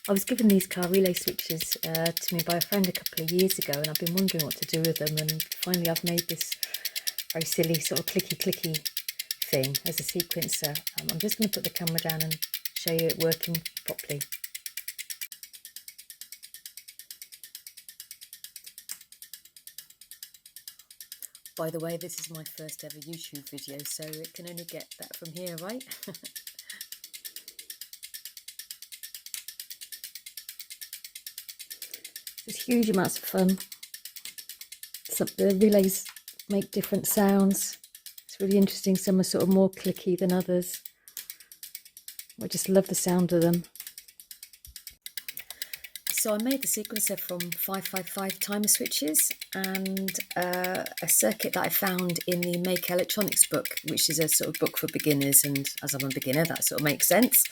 I was given these car relay switches to me by a friend a couple of years ago, and I've been wondering what to do with them, and finally I've made this very silly sort of clicky clicky thing as a sequencer. I'm just going to put the camera down and show you it working properly. By the way, this is my first ever YouTube video, so it can only get better from here, right? It's huge amounts of fun. The relays make different sounds. It's really interesting. Some are sort of more clicky than others. I just love the sound of them. So I made the sequencer from 555 timer switches and a circuit that I found in the Make Electronics book, which is a sort of book for beginners, and as I'm a beginner that sort of makes sense.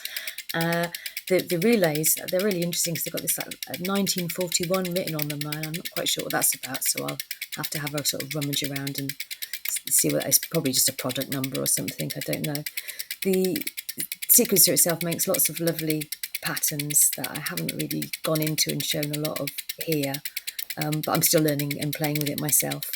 The relays, they're really interesting because they've got this like 1941 written on them, and I'm not quite sure what that's about, so I'll have to have a sort of rummage around and see what it's probably just a product number or something, I don't know. The sequencer itself makes lots of lovely patterns that I haven't really gone into and shown a lot of here, but I'm still learning and playing with it myself.